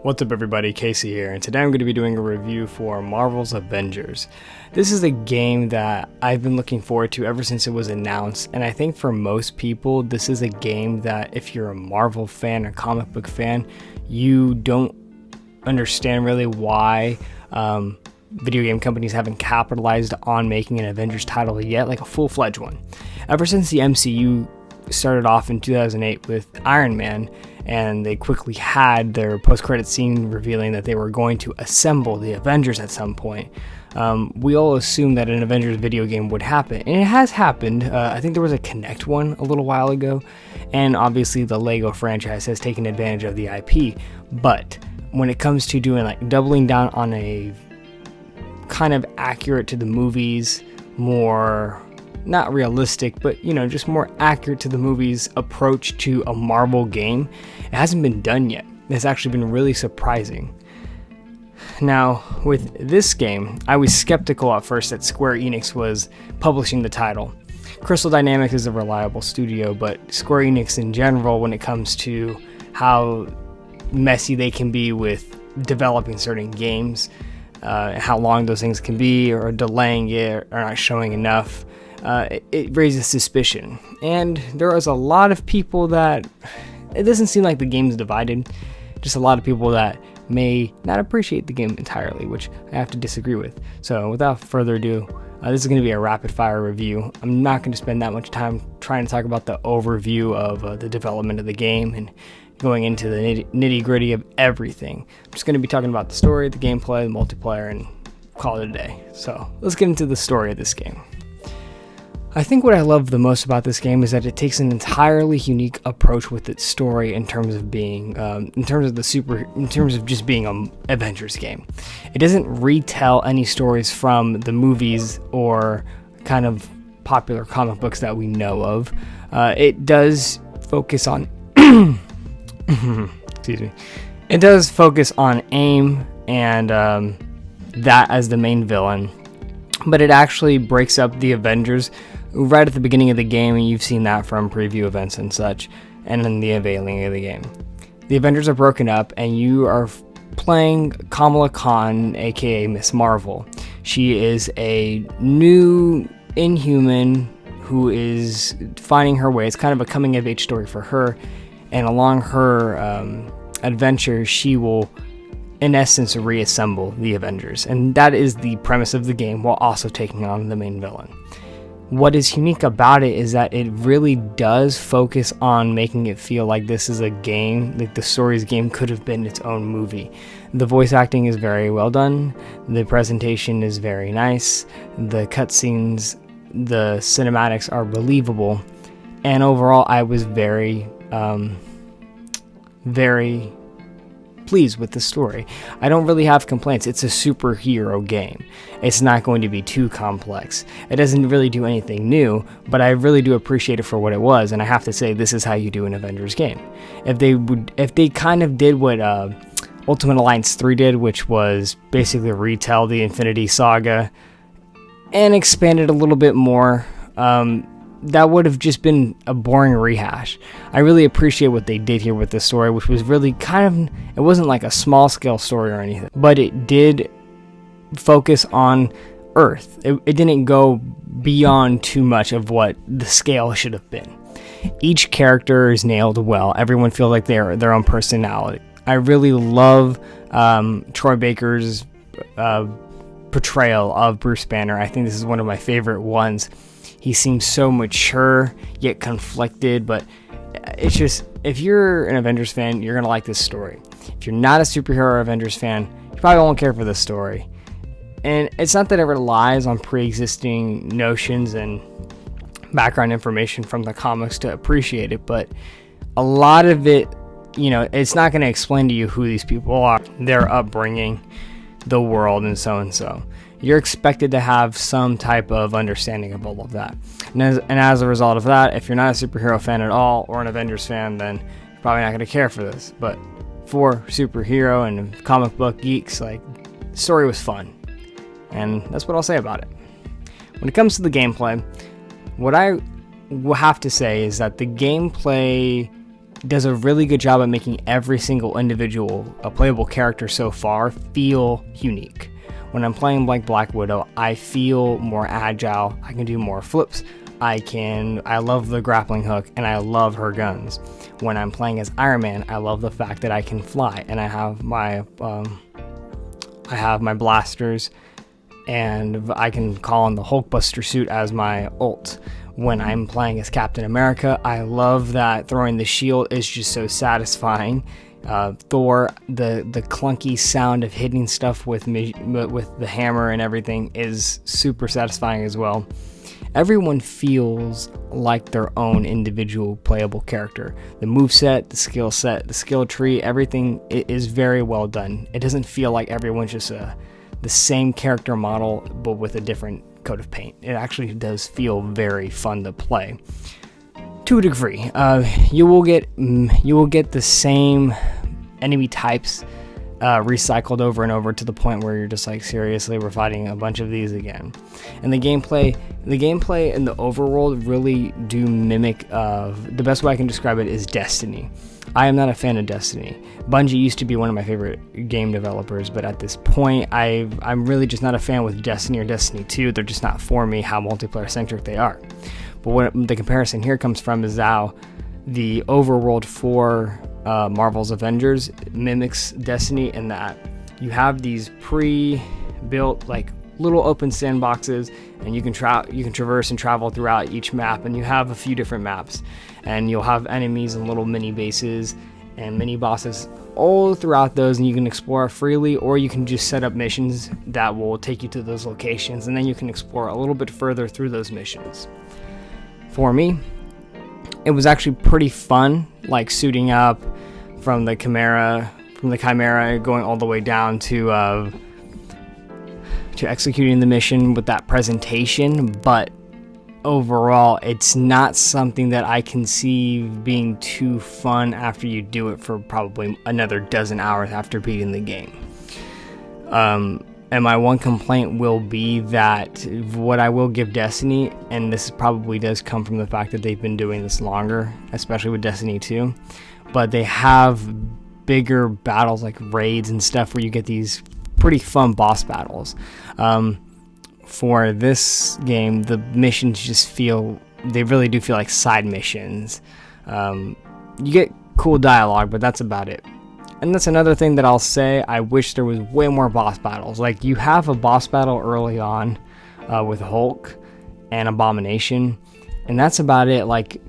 What's up everybody, Kasey here, and today I'm going to be doing a review for Marvel's Avengers. This is a game that I've been looking forward to ever since it was announced, and I think for most people this is a game that if you're a Marvel fan or comic book fan, you don't understand really why video game companies haven't capitalized on making an Avengers title yet, like a full-fledged one. Ever since the MCU started off in 2008 with Iron Man, and they quickly had their post-credit scene revealing that they were going to assemble the Avengers at some point. We all assumed that an Avengers video game would happen, and it has happened. I think there was a Kinect one a little while ago, and obviously the Lego franchise has taken advantage of the IP, but when it comes to doing like doubling down on a kind of accurate to the movies, more not realistic, but just more accurate to the movies approach to a Marvel game, it hasn't been done yet. It's actually been really surprising. Now, with this game, I was skeptical at first that Square Enix was publishing the title. Crystal Dynamics is a reliable studio, but Square Enix in general, when it comes to how messy they can be with developing certain games, how long those things can be, or delaying it, or not showing enough, it raises suspicion. And there was a lot of people that, it doesn't seem like the game's divided, just a lot of people that may not appreciate the game entirely, which I have to disagree with. So without further ado, this is going to be a rapid fire review. I'm not going to spend that much time trying to talk about the overview of the development of the game and going into the nitty gritty of everything. I'm just going to be talking about the story, the gameplay, the multiplayer, and call it a day. So let's get into the story of this game. I think what I love the most about this game is that it takes an entirely unique approach with its story in terms of being, in terms of just being an Avengers game. It doesn't retell any stories from the movies or kind of popular comic books that we know of. It does focus on, excuse me. It does focus on AIM and that as the main villain, but it actually breaks up the Avengers right at the beginning of the game, and you've seen that from preview events and such, and then the unveiling of the game. The Avengers are broken up, and you are playing Kamala Khan, aka Miss Marvel. She is a new Inhuman who is finding her way. It's kind of a coming-of-age story for her, and along her adventure, she will, in essence, reassemble the Avengers, and that is the premise of the game, while also taking on the main villain. What is unique about it is that it really does focus on making it feel like this is a game, like the story's game could have been its own movie. The voice acting is very well done, the presentation is very nice, the cutscenes, the cinematics are believable, and overall I was very pleased with the story. I don't really have complaints. It's a superhero game. It's not going to be too complex. It doesn't really do anything new, but I really do appreciate it for what it was, and I have to say this is how you do an Avengers game. If they kind of did what Ultimate Alliance 3 did, which was basically retell the Infinity Saga and expand it a little bit more, that would have just been a boring rehash. I really appreciate what they did here with this story, which was really it wasn't like a small scale story or anything, but it did focus on Earth. It didn't go beyond too much of what the scale should have been. Each character is nailed well. Everyone feels like they're their own personality. I really love Troy Baker's portrayal of Bruce Banner. I think this is one of my favorite ones. He seems so mature, yet conflicted, but it's just, if you're an Avengers fan, you're going to like this story. If you're not a superhero or Avengers fan, you probably won't care for this story. And it's not that it relies on pre-existing notions and background information from the comics to appreciate it, but a lot of it, it's not going to explain to you who these people are, their upbringing, the world, and so. You're expected to have some type of understanding of all of that. And as a result of that, if you're not a superhero fan at all or an Avengers fan, then you're probably not going to care for this. But for superhero and comic book geeks, the story was fun. And that's what I'll say about it. When it comes to the gameplay, what I have to say is that the gameplay does a really good job at making every single individual playable character so far feel unique. When I'm playing like Black Widow, I feel more agile, I can do more flips, I love the grappling hook, and I love her guns. When I'm playing as Iron Man, I love the fact that I can fly, and I have my blasters, and I can call on the Hulkbuster suit as my ult. When I'm playing as Captain America, I love that throwing the shield is just so satisfying. Thor, the clunky sound of hitting stuff with the hammer and everything is super satisfying as well. Everyone feels like their own individual playable character. The moveset, the skill set, the skill tree, everything is very well done. It doesn't feel like everyone's just the same character model but with a different coat of paint. It actually does feel very fun to play. To a degree, you will get the same enemy types recycled over and over to the point where you're just like, seriously, we're fighting a bunch of these again. And the gameplay and the overworld really do mimic, the best way I can describe it is Destiny. I am not a fan of Destiny. Bungie used to be one of my favorite game developers, but at this point, I'm really just not a fan with Destiny or Destiny 2. They're just not for me how multiplayer centric they are. But what the comparison here comes from is how the overworld for Marvel's Avengers mimics Destiny in that you have these pre-built like little open sandboxes, and you can traverse and travel throughout each map, and you have a few different maps, and you'll have enemies and little mini bases and mini bosses all throughout those, and you can explore freely, or you can just set up missions that will take you to those locations, and then you can explore a little bit further through those missions. For me, it was actually pretty fun, like suiting up from the Chimera going all the way down to executing the mission with that presentation, but overall it's not something that I conceive being too fun after you do it for probably another dozen hours after beating the game. And my one complaint will be that what I will give Destiny, and this probably does come from the fact that they've been doing this longer, especially with Destiny 2, but they have bigger battles like raids and stuff where you get these pretty fun boss battles. For this game, the missions just they really do feel like side missions. You get cool dialogue, but that's about it. And that's another thing that I'll say, I wish there was way more boss battles. Like, you have a boss battle early on with Hulk and Abomination, and that's about it. Like,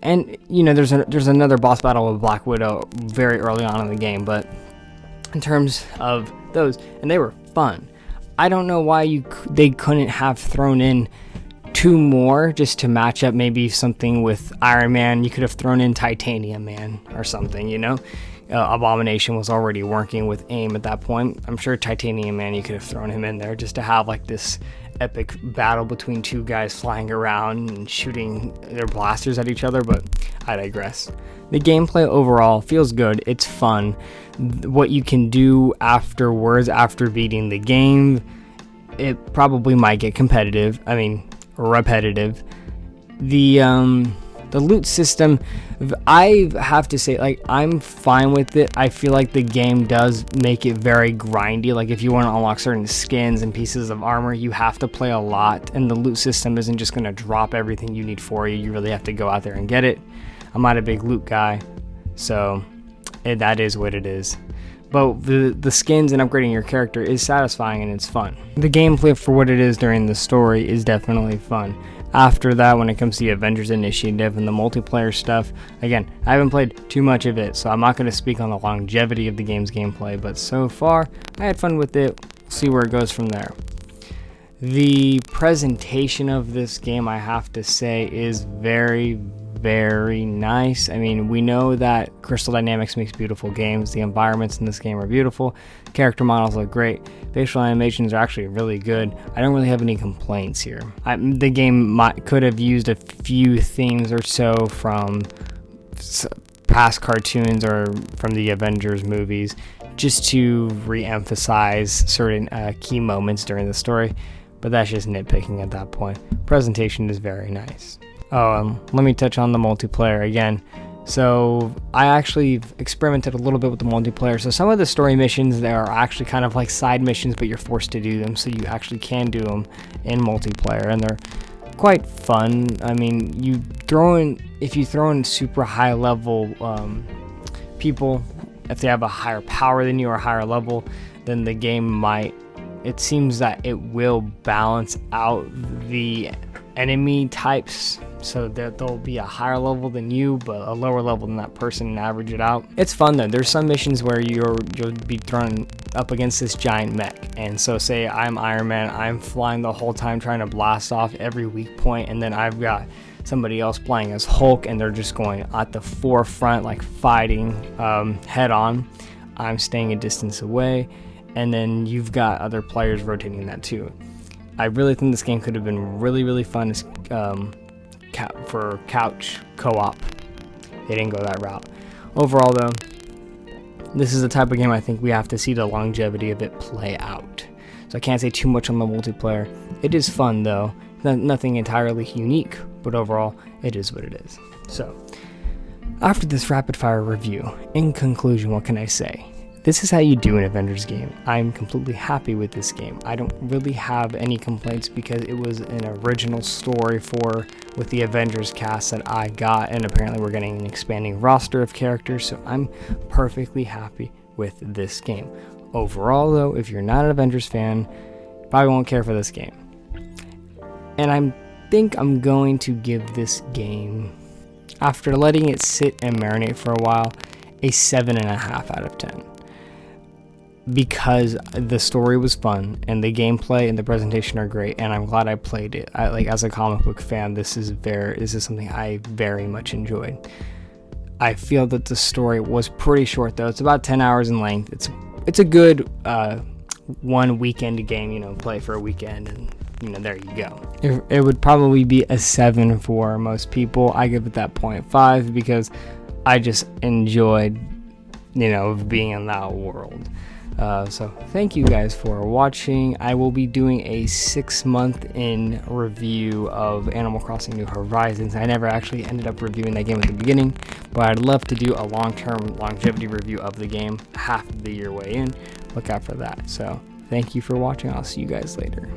and you know, there's another boss battle with Black Widow very early on in the game, but in terms of those, and they were fun. I don't know why they couldn't have thrown in 2 more just to match up maybe something with Iron Man. You could have thrown in Titanium Man or something, you know? Abomination was already working with AIM at that point. I'm sure Titanium Man, you could have thrown him in there just to have like this epic battle between 2 guys flying around and shooting their blasters at each other, but I digress. The gameplay overall feels good. It's fun. What you can do afterwards, after beating the game, it probably might get repetitive. The loot system, I have to say, like, I'm fine with it. I feel like the game does make it very grindy. Like, if you want to unlock certain skins and pieces of armor, you have to play a lot, and the loot system isn't just going to drop everything you need for you. You really have to go out there and get it. I'm not a big loot guy, so that is what it is. But the skins and upgrading your character is satisfying and it's fun. The gameplay for what it is during the story is definitely fun. After that, when it comes to the Avengers Initiative and the multiplayer stuff, again, I haven't played too much of it, so I'm not going to speak on the longevity of the game's gameplay, but so far, I had fun with it. We'll see where it goes from there. The presentation of this game, I have to say, is very, very nice. I mean, we know that Crystal Dynamics makes beautiful games. The environments in this game are beautiful. Character models look great. Facial animations are actually really good. I don't really have any complaints here. The game could have used a few themes or so from past cartoons or from the Avengers movies just to re-emphasize certain key moments during the story, but that's just nitpicking at that point. Presentation is very nice. Let me touch on the multiplayer again. So I actually experimented a little bit with the multiplayer. So some of the story missions, they are actually kind of like side missions, but you're forced to do them. So you actually can do them in multiplayer, and they're quite fun. I mean, if you throw in super high level people, if they have a higher power than you or a higher level, then the game it seems that it will balance out the enemy types, so that they'll be a higher level than you but a lower level than that person, and average it out. It's fun though. There's some missions where you'll be thrown up against this giant mech, and so say I'm Iron Man, I'm flying the whole time trying to blast off every weak point, and then I've got somebody else playing as Hulk and they're just going at the forefront, like fighting head on. I'm staying a distance away, and then you've got other players rotating that too. I really think this game could have been really fun as for couch co-op. They didn't go that route. Overall though, this is the type of game I think we have to see the longevity of it play out. So I can't say too much on the multiplayer. It is fun though, nothing entirely unique, but overall it is what it is. So after this rapid fire review, in conclusion, what can I say? This is how you do an Avengers game. I'm completely happy with this game. I don't really have any complaints because it was an original story with the Avengers cast that I got, and apparently we're getting an expanding roster of characters, so I'm perfectly happy with this game. Overall though, if you're not an Avengers fan, you probably won't care for this game. And I think I'm going to give this game, after letting it sit and marinate for a while, a 7.5 out of 10. Because the story was fun and the gameplay and the presentation are great, and I'm glad I played it. As a comic book fan, this is something I very much enjoyed. I feel that the story was pretty short though. It's about 10 hours in length. It's a good one weekend game, play for a weekend, and there you go. It would probably be a 7 for most people. I give it that 0.5 because I just enjoyed being in that world. So thank you guys for watching. I will be doing a 6-month in review of Animal Crossing New Horizons. I never actually ended up reviewing that game at the beginning, but I'd love to do a long-term longevity review of the game half of the year way in. Look out for that. So thank you for watching. I'll see you guys later.